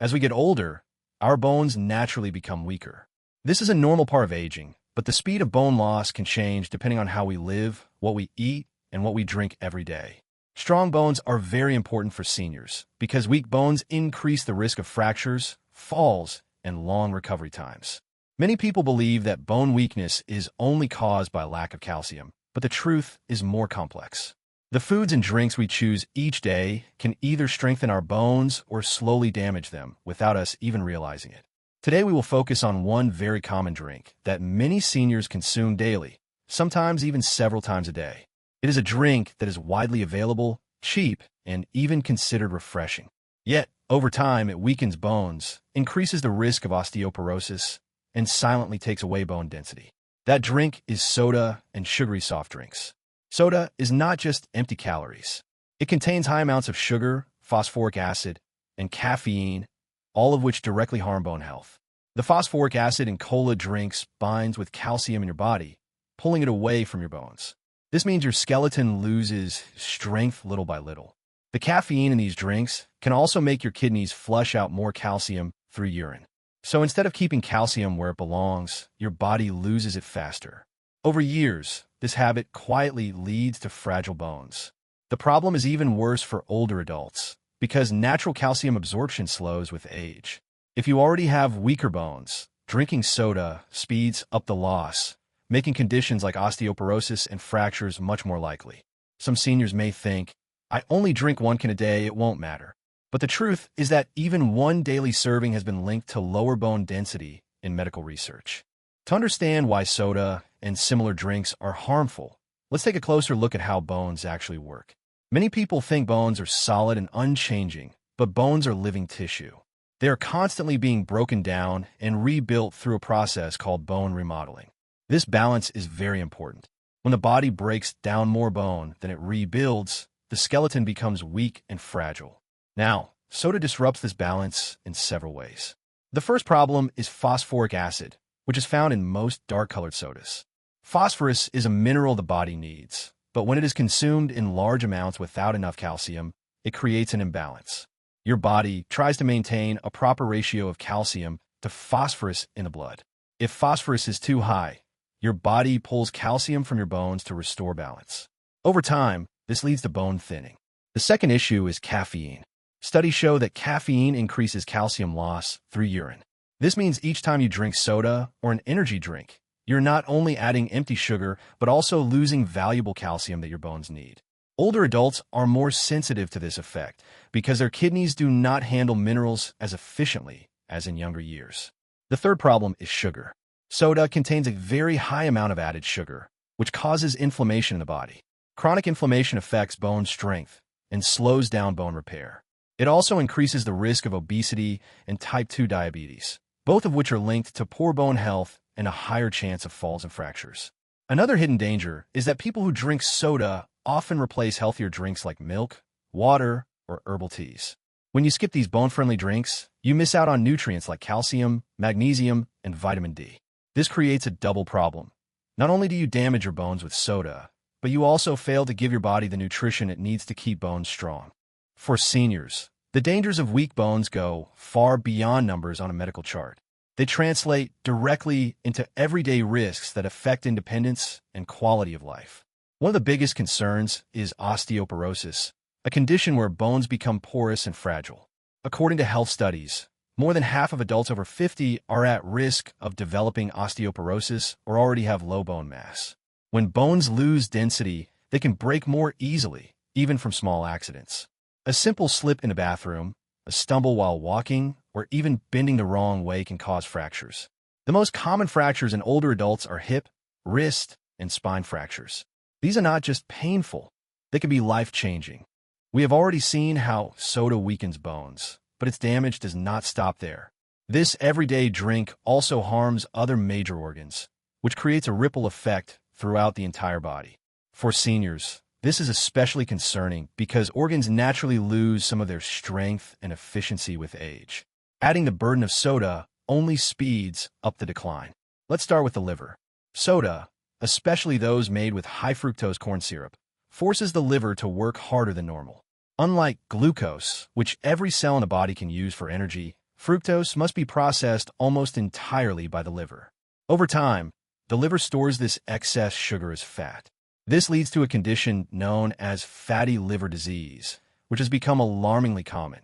As we get older, our bones naturally become weaker. This is a normal part of aging, but the speed of bone loss can change depending on how we live, what we eat, and what we drink every day. Strong bones are very important for seniors because weak bones increase the risk of fractures, falls, and long recovery times. Many people believe that bone weakness is only caused by lack of calcium, but the truth is more complex. The foods and drinks we choose each day can either strengthen our bones or slowly damage them without us even realizing it. Today we will focus on one very common drink that many seniors consume daily, sometimes even several times a day. It is a drink that is widely available, cheap, and even considered refreshing. Yet, over time, it weakens bones, increases the risk of osteoporosis, and silently takes away bone density. That drink is soda and sugary soft drinks. Soda is not just empty calories. It contains high amounts of sugar, phosphoric acid, and caffeine, all of which directly harm bone health. The phosphoric acid in cola drinks binds with calcium in your body, pulling it away from your bones. This means your skeleton loses strength little by little. The caffeine in these drinks can also make your kidneys flush out more calcium through urine. So instead of keeping calcium where it belongs, your body loses it faster. Over years, this habit quietly leads to fragile bones. The problem is even worse for older adults, because natural calcium absorption slows with age. If you already have weaker bones, drinking soda speeds up the loss, making conditions like osteoporosis and fractures much more likely. Some seniors may think, I only drink 1 can a day, it won't matter. But the truth is that even one daily serving has been linked to lower bone density in medical research. To understand why soda and similar drinks are harmful, let's take a closer look at how bones actually work. Many people think bones are solid and unchanging, but bones are living tissue. They are constantly being broken down and rebuilt through a process called bone remodeling. This balance is very important. When the body breaks down more bone than it rebuilds, the skeleton becomes weak and fragile. Now, soda disrupts this balance in several ways. The first problem is phosphoric acid, which is found in most dark-colored sodas. Phosphorus is a mineral the body needs, but when it is consumed in large amounts without enough calcium, it creates an imbalance. Your body tries to maintain a proper ratio of calcium to phosphorus in the blood. If phosphorus is too high, your body pulls calcium from your bones to restore balance. Over time, this leads to bone thinning. The second issue is caffeine. Studies show that caffeine increases calcium loss through urine. This means each time you drink soda or an energy drink, you're not only adding empty sugar, but also losing valuable calcium that your bones need. Older adults are more sensitive to this effect because their kidneys do not handle minerals as efficiently as in younger years. The third problem is sugar. Soda contains a very high amount of added sugar, which causes inflammation in the body. Chronic inflammation affects bone strength and slows down bone repair. It also increases the risk of obesity and type 2 diabetes, both of which are linked to poor bone health and a higher chance of falls and fractures. Another hidden danger is that people who drink soda often replace healthier drinks like milk, water, or herbal teas. When you skip these bone-friendly drinks, you miss out on nutrients like calcium, magnesium, and vitamin D. This creates a double problem. Not only do you damage your bones with soda, but you also fail to give your body the nutrition it needs to keep bones strong. For seniors, the dangers of weak bones go far beyond numbers on a medical chart. They translate directly into everyday risks that affect independence and quality of life. One of the biggest concerns is osteoporosis, a condition where bones become porous and fragile. According to health studies, more than half of adults over 50 are at risk of developing osteoporosis or already have low bone mass. When bones lose density, they can break more easily, even from small accidents. A simple slip in the bathroom, a stumble while walking, or even bending the wrong way can cause fractures. The most common fractures in older adults are hip, wrist, and spine fractures. These are not just painful, they can be life-changing. We have already seen how soda weakens bones, but its damage does not stop there. This everyday drink also harms other major organs, which creates a ripple effect throughout the entire body. For seniors, this is especially concerning because organs naturally lose some of their strength and efficiency with age. Adding the burden of soda only speeds up the decline. Let's start with the liver. Soda, especially those made with high fructose corn syrup, forces the liver to work harder than normal. Unlike glucose, which every cell in the body can use for energy, fructose must be processed almost entirely by the liver. Over time, the liver stores this excess sugar as fat. This leads to a condition known as fatty liver disease, which has become alarmingly common,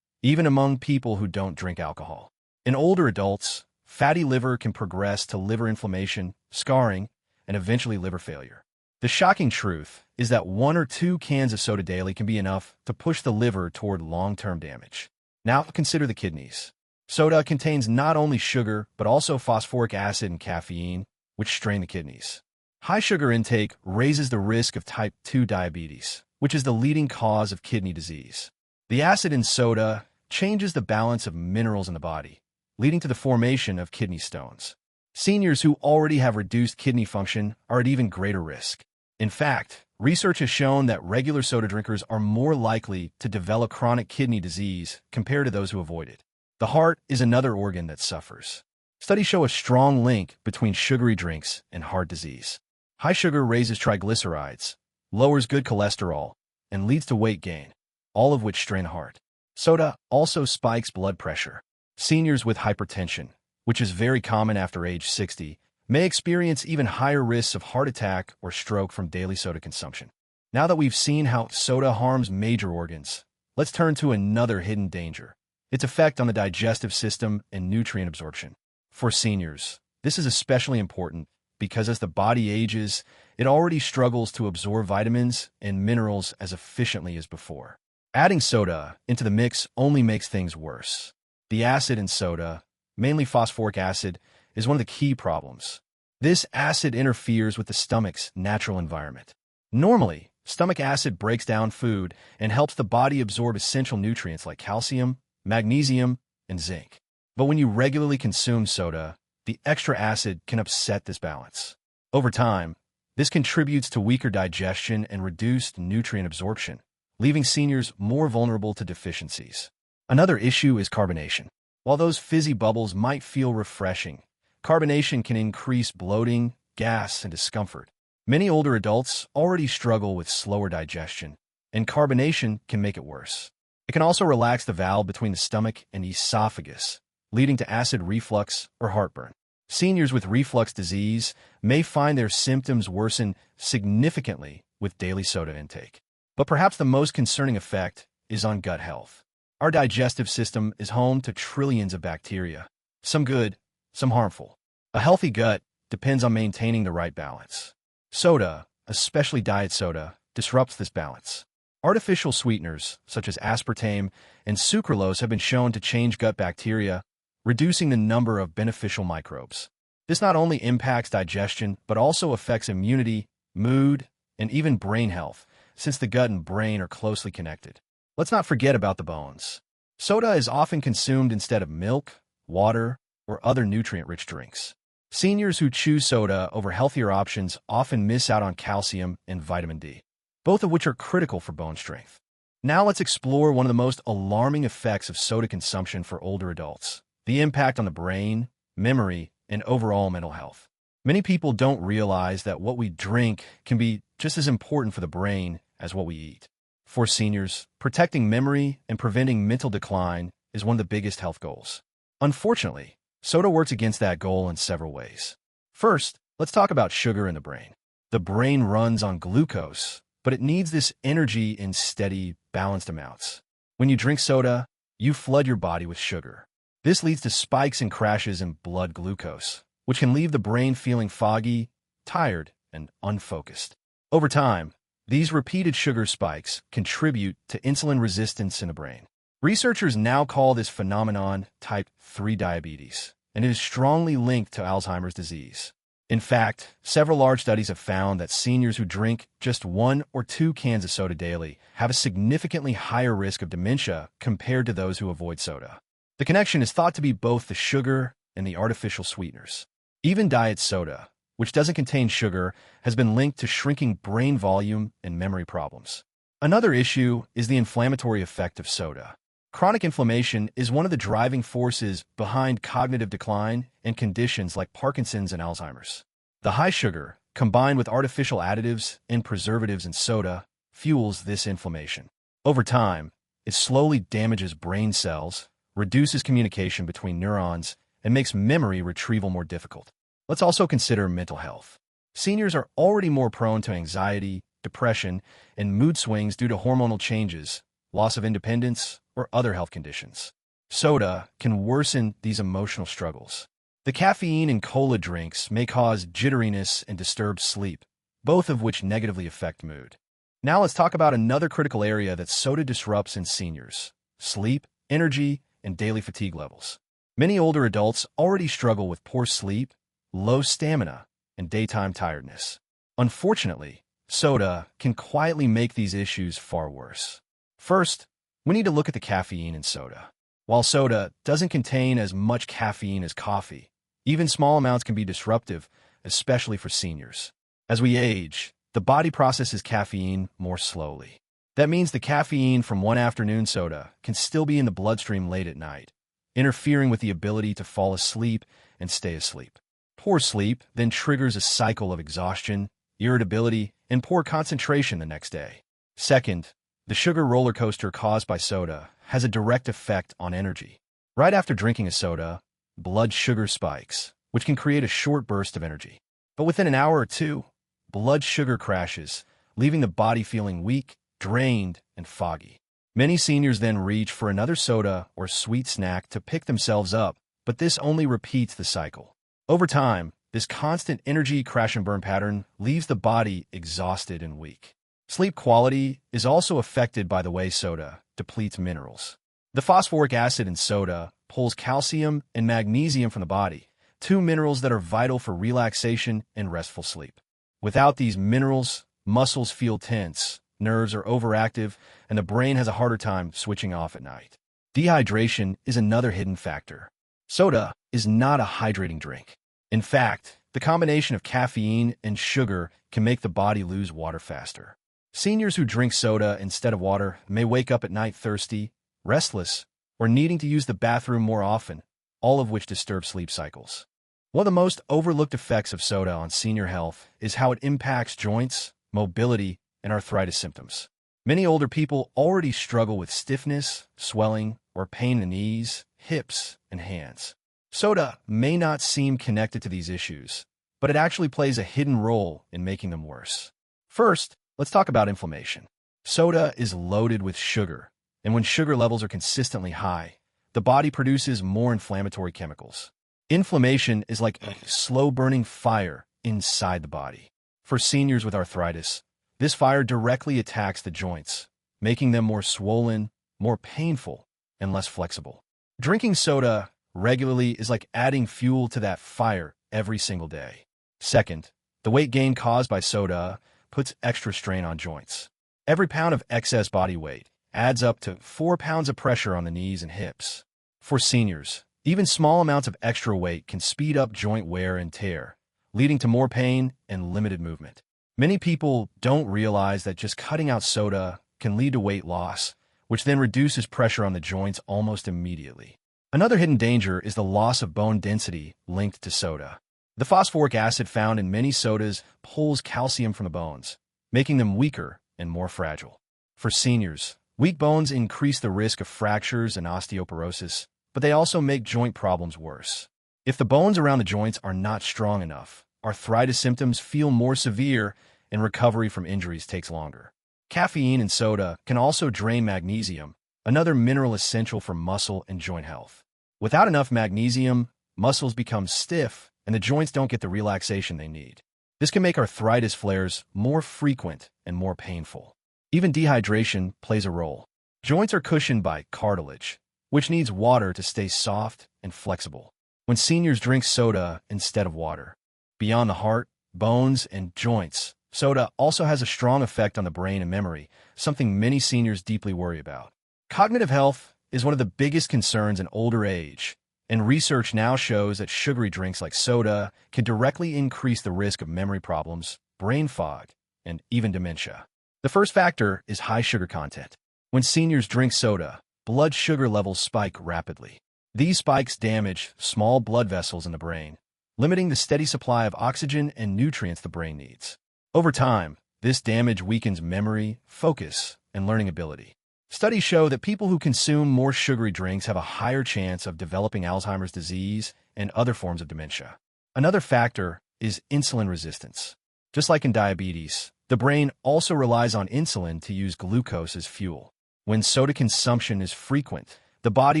even among people who don't drink alcohol. In older adults, fatty liver can progress to liver inflammation, scarring, and eventually liver failure. The shocking truth is that 1 or 2 cans of soda daily can be enough to push the liver toward long-term damage. Now consider the kidneys. Soda contains not only sugar, but also phosphoric acid and caffeine, which strain the kidneys. High sugar intake raises the risk of type 2 diabetes, which is the leading cause of kidney disease. The acid in soda changes the balance of minerals in the body, leading to the formation of kidney stones. Seniors who already have reduced kidney function are at even greater risk. In fact, research has shown that regular soda drinkers are more likely to develop chronic kidney disease compared to those who avoid it. The heart is another organ that suffers. Studies show a strong link between sugary drinks and heart disease. High sugar raises triglycerides, lowers good cholesterol, and leads to weight gain, all of which strain the heart. Soda also spikes blood pressure. Seniors with hypertension, which is very common after age 60, may experience even higher risks of heart attack or stroke from daily soda consumption. Now that we've seen how soda harms major organs, let's turn to another hidden danger: its effect on the digestive system and nutrient absorption. For seniors, this is especially important because as the body ages, it already struggles to absorb vitamins and minerals as efficiently as before. Adding soda into the mix only makes things worse. The acid in soda, mainly phosphoric acid, is one of the key problems. This acid interferes with the stomach's natural environment. Normally, stomach acid breaks down food and helps the body absorb essential nutrients like calcium, magnesium, and zinc. But when you regularly consume soda, the extra acid can upset this balance. Over time, this contributes to weaker digestion and reduced nutrient absorption, leaving seniors more vulnerable to deficiencies. Another issue is carbonation. While those fizzy bubbles might feel refreshing, carbonation can increase bloating, gas, and discomfort. Many older adults already struggle with slower digestion, and carbonation can make it worse. It can also relax the valve between the stomach and esophagus, leading to acid reflux or heartburn. Seniors with reflux disease may find their symptoms worsen significantly with daily soda intake. But perhaps the most concerning effect is on gut health. Our digestive system is home to trillions of bacteria, some good, some harmful. A healthy gut depends on maintaining the right balance. Soda, especially diet soda, disrupts this balance. Artificial sweeteners, such as aspartame and sucralose, have been shown to change gut bacteria, reducing the number of beneficial microbes. This not only impacts digestion, but also affects immunity, mood, and even brain health, since the gut and brain are closely connected. Let's not forget about the bones. Soda is often consumed instead of milk, water, or other nutrient-rich drinks. Seniors who choose soda over healthier options often miss out on calcium and vitamin D, both of which are critical for bone strength. Now let's explore one of the most alarming effects of soda consumption for older adults: the impact on the brain, memory, and overall mental health. Many people don't realize that what we drink can be just as important for the brain as what we eat. For seniors, protecting memory and preventing mental decline is one of the biggest health goals. Unfortunately, soda works against that goal in several ways. First, let's talk about sugar in the brain. The brain runs on glucose, but it needs this energy in steady, balanced amounts. When you drink soda, you flood your body with sugar. This leads to spikes and crashes in blood glucose, which can leave the brain feeling foggy, tired, and unfocused. Over time, these repeated sugar spikes contribute to insulin resistance in the brain. Researchers now call this phenomenon type 3 diabetes, and it is strongly linked to Alzheimer's disease. In fact, several large studies have found that seniors who drink just 1 or 2 cans of soda daily have a significantly higher risk of dementia compared to those who avoid soda. The connection is thought to be both the sugar and the artificial sweeteners. Even diet soda, which doesn't contain sugar, has been linked to shrinking brain volume and memory problems. Another issue is the inflammatory effect of soda. Chronic inflammation is one of the driving forces behind cognitive decline and conditions like Parkinson's and Alzheimer's. The high sugar, combined with artificial additives and preservatives in soda, fuels this inflammation. Over time, it slowly damages brain cells, reduces communication between neurons, and makes memory retrieval more difficult. Let's also consider mental health. Seniors are already more prone to anxiety, depression, and mood swings due to hormonal changes, loss of independence, or other health conditions. Soda can worsen these emotional struggles. The caffeine in cola drinks may cause jitteriness and disturbed sleep, both of which negatively affect mood. Now let's talk about another critical area that soda disrupts in seniors: sleep, energy, and daily fatigue levels. Many older adults already struggle with poor sleep, low stamina, and daytime tiredness. Unfortunately, soda can quietly make these issues far worse. First, we need to look at the caffeine in soda. While soda doesn't contain as much caffeine as coffee, even small amounts can be disruptive, especially for seniors. As we age, the body processes caffeine more slowly. That means the caffeine from one afternoon soda can still be in the bloodstream late at night, interfering with the ability to fall asleep and stay asleep. Poor sleep then triggers a cycle of exhaustion, irritability, and poor concentration the next day. Second, the sugar roller coaster caused by soda has a direct effect on energy. Right after drinking a soda, blood sugar spikes, which can create a short burst of energy. But within an hour or two, blood sugar crashes, leaving the body feeling weak, drained, and foggy. Many seniors then reach for another soda or sweet snack to pick themselves up, but this only repeats the cycle. Over time, this constant energy crash and burn pattern leaves the body exhausted and weak. Sleep quality is also affected by the way soda depletes minerals. The phosphoric acid in soda pulls calcium and magnesium from the body, two minerals that are vital for relaxation and restful sleep. Without these minerals, muscles feel tense, nerves are overactive, and the brain has a harder time switching off at night. Dehydration is another hidden factor. Soda is not a hydrating drink. In fact, the combination of caffeine and sugar can make the body lose water faster. Seniors who drink soda instead of water may wake up at night thirsty, restless, or needing to use the bathroom more often, all of which disturb sleep cycles. One of the most overlooked effects of soda on senior health is how it impacts joints, mobility, and arthritis symptoms. Many older people already struggle with stiffness, swelling, or pain in the knees, hips, and hands. Soda may not seem connected to these issues, but it actually plays a hidden role in making them worse. First, let's talk about inflammation. Soda is loaded with sugar, and when sugar levels are consistently high, the body produces more inflammatory chemicals. Inflammation is like a slow-burning fire inside the body. For seniors with arthritis, this fire directly attacks the joints, making them more swollen, more painful, and less flexible. Drinking soda regularly is like adding fuel to that fire every single day. Second, the weight gain caused by soda puts extra strain on joints. Every pound of excess body weight adds up to 4 pounds of pressure on the knees and hips. For seniors, even small amounts of extra weight can speed up joint wear and tear, leading to more pain and limited movement. Many people don't realize that just cutting out soda can lead to weight loss, which then reduces pressure on the joints almost immediately. Another hidden danger is the loss of bone density linked to soda. The phosphoric acid found in many sodas pulls calcium from the bones, making them weaker and more fragile. For seniors, weak bones increase the risk of fractures and osteoporosis, but they also make joint problems worse. If the bones around the joints are not strong enough, arthritis symptoms feel more severe and recovery from injuries takes longer. Caffeine in soda can also drain magnesium, another mineral essential for muscle and joint health. Without enough magnesium, muscles become stiff and the joints don't get the relaxation they need. This can make arthritis flares more frequent and more painful. Even dehydration plays a role. Joints are cushioned by cartilage, which needs water to stay soft and flexible. When seniors drink soda instead of water, beyond the heart, bones, and joints, soda also has a strong effect on the brain and memory, something many seniors deeply worry about. Cognitive health is one of the biggest concerns in older age, and research now shows that sugary drinks like soda can directly increase the risk of memory problems, brain fog, and even dementia. The first factor is high sugar content. When seniors drink soda, blood sugar levels spike rapidly. These spikes damage small blood vessels in the brain, limiting the steady supply of oxygen and nutrients the brain needs. Over time, this damage weakens memory, focus, and learning ability. Studies show that people who consume more sugary drinks have a higher chance of developing Alzheimer's disease and other forms of dementia. Another factor is insulin resistance. Just like in diabetes, the brain also relies on insulin to use glucose as fuel. When soda consumption is frequent, the body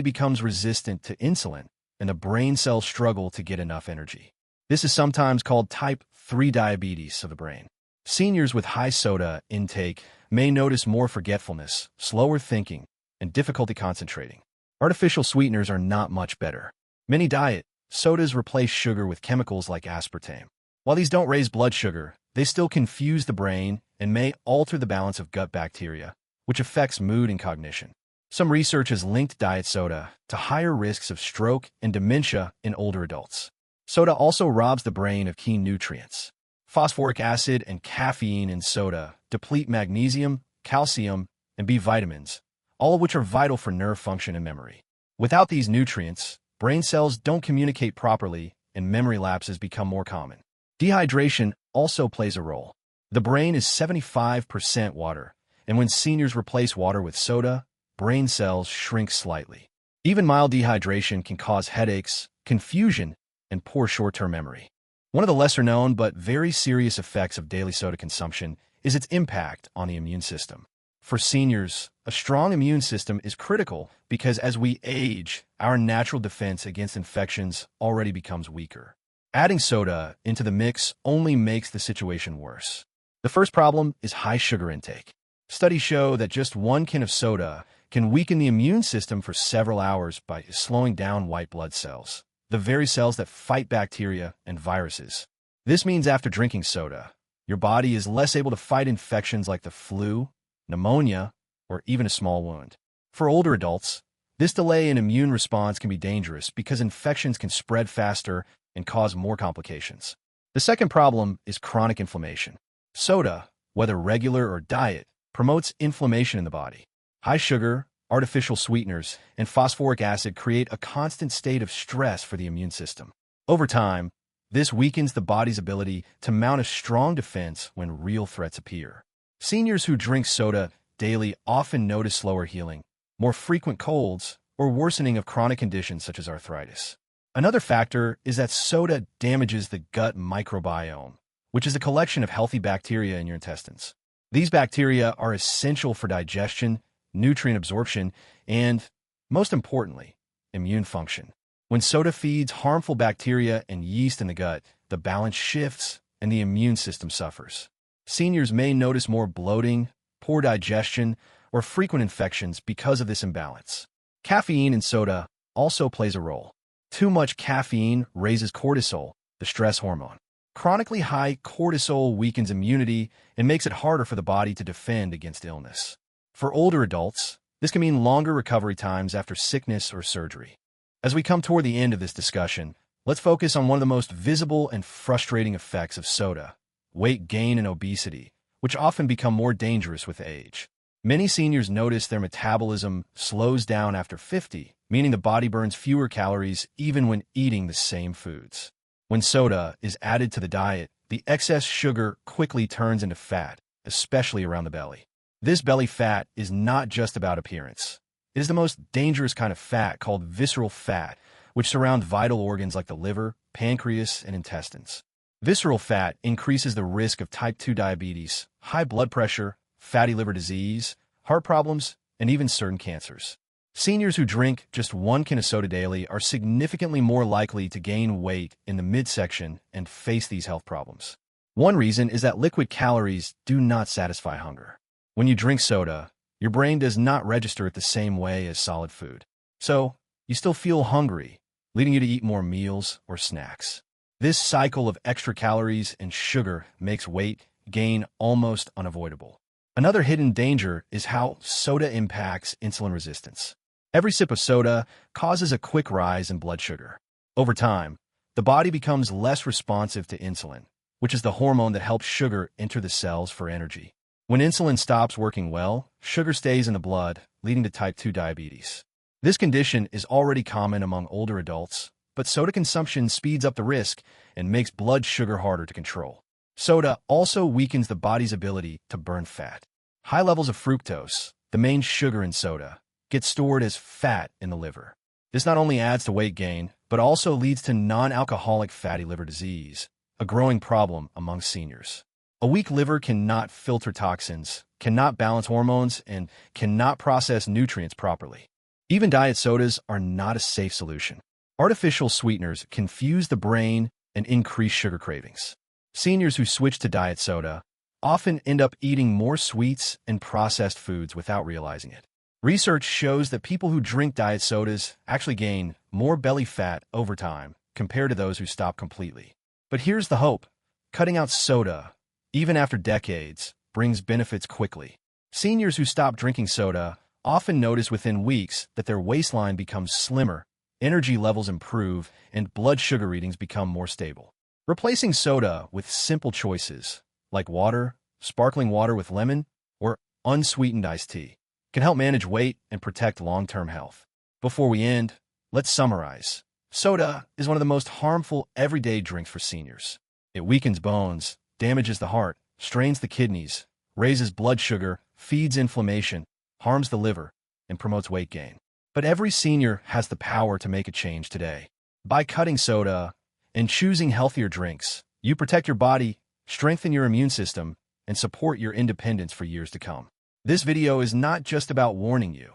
becomes resistant to insulin, and the brain cells struggle to get enough energy. This is sometimes called type 3 diabetes of the brain. Seniors with high soda intake may notice more forgetfulness, slower thinking, and difficulty concentrating. Artificial sweeteners are not much better. Many diet sodas replace sugar with chemicals like aspartame. While these don't raise blood sugar, they still confuse the brain and may alter the balance of gut bacteria, which affects mood and cognition. Some research has linked diet soda to higher risks of stroke and dementia in older adults. Soda also robs the brain of key nutrients. Phosphoric acid and caffeine in soda deplete magnesium, calcium, and B vitamins, all of which are vital for nerve function and memory. Without these nutrients, brain cells don't communicate properly and memory lapses become more common. Dehydration also plays a role. The brain is 75% water, and when seniors replace water with soda, brain cells shrink slightly. Even mild dehydration can cause headaches, confusion, and poor short-term memory. One of the lesser-known but very serious effects of daily soda consumption is its impact on the immune system. For seniors, a strong immune system is critical because as we age, our natural defense against infections already becomes weaker. Adding soda into the mix only makes the situation worse. The first problem is high sugar intake. Studies show that just 1 can of soda can weaken the immune system for several hours by slowing down white blood cells, the very cells that fight bacteria and viruses. This means after drinking soda, your body is less able to fight infections like the flu, pneumonia, or even a small wound. For older adults, this delay in immune response can be dangerous because infections can spread faster and cause more complications. The second problem is chronic inflammation. Soda, whether regular or diet, promotes inflammation in the body. High sugar, artificial sweeteners, and phosphoric acid create a constant state of stress for the immune system. Over time, this weakens the body's ability to mount a strong defense when real threats appear. Seniors who drink soda daily often notice slower healing, more frequent colds, or worsening of chronic conditions such as arthritis. Another factor is that soda damages the gut microbiome, which is a collection of healthy bacteria in your intestines. These bacteria are essential for digestion, nutrient absorption, and, most importantly, immune function. When soda feeds harmful bacteria and yeast in the gut, the balance shifts and the immune system suffers. Seniors may notice more bloating, poor digestion, or frequent infections because of this imbalance. Caffeine in soda also plays a role. Too much caffeine raises cortisol, the stress hormone. Chronically high cortisol weakens immunity and makes it harder for the body to defend against illness. For older adults, this can mean longer recovery times after sickness or surgery. As we come toward the end of this discussion, let's focus on one of the most visible and frustrating effects of soda: weight gain and obesity, which often become more dangerous with age. Many seniors notice their metabolism slows down after 50, meaning the body burns fewer calories even when eating the same foods. When soda is added to the diet, the excess sugar quickly turns into fat, especially around the belly. This belly fat is not just about appearance. It is the most dangerous kind of fat called visceral fat, which surrounds vital organs like the liver, pancreas, and intestines. Visceral fat increases the risk of type 2 diabetes, high blood pressure, fatty liver disease, heart problems, and even certain cancers. Seniors who drink just 1 can of soda daily are significantly more likely to gain weight in the midsection and face these health problems. One reason is that liquid calories do not satisfy hunger. When you drink soda, your brain does not register it the same way as solid food. So, you still feel hungry, leading you to eat more meals or snacks. This cycle of extra calories and sugar makes weight gain almost unavoidable. Another hidden danger is how soda impacts insulin resistance. Every sip of soda causes a quick rise in blood sugar. Over time, the body becomes less responsive to insulin, which is the hormone that helps sugar enter the cells for energy. When insulin stops working well, sugar stays in the blood, leading to type 2 diabetes. This condition is already common among older adults, but soda consumption speeds up the risk and makes blood sugar harder to control. Soda also weakens the body's ability to burn fat. High levels of fructose, the main sugar in soda, gets stored as fat in the liver. This not only adds to weight gain, but also leads to non-alcoholic fatty liver disease, a growing problem among seniors. A weak liver cannot filter toxins, cannot balance hormones, and cannot process nutrients properly. Even diet sodas are not a safe solution. Artificial sweeteners confuse the brain and increase sugar cravings. Seniors who switch to diet soda often end up eating more sweets and processed foods without realizing it. Research shows that people who drink diet sodas actually gain more belly fat over time compared to those who stop completely. But here's the hope. Cutting out soda, even after decades, brings benefits quickly. Seniors who stop drinking soda often notice within weeks that their waistline becomes slimmer, energy levels improve, and blood sugar readings become more stable. Replacing soda with simple choices, like water, sparkling water with lemon, or unsweetened iced tea, can help manage weight and protect long-term health. Before we end, let's summarize. Soda is one of the most harmful everyday drinks for seniors. It weakens bones, damages the heart, strains the kidneys, raises blood sugar, feeds inflammation, harms the liver, and promotes weight gain. But every senior has the power to make a change today. By cutting soda and choosing healthier drinks, you protect your body, strengthen your immune system, and support your independence for years to come. This video is not just about warning you.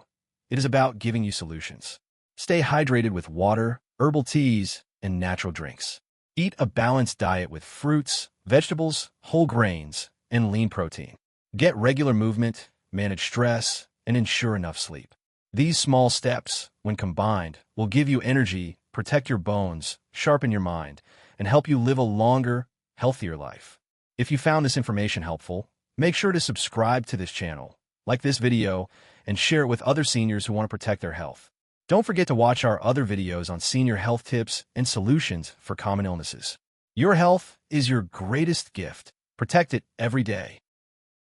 It is about giving you solutions. Stay hydrated with water, herbal teas, and natural drinks. Eat a balanced diet with fruits, vegetables, whole grains, and lean protein. Get regular movement, manage stress, and ensure enough sleep. These small steps, when combined, will give you energy, protect your bones, sharpen your mind, and help you live a longer, healthier life. If you found this information helpful, make sure to subscribe to this channel, like this video, and share it with other seniors who want to protect their health. Don't forget to watch our other videos on senior health tips and solutions for common illnesses. Your health is your greatest gift. Protect it every day.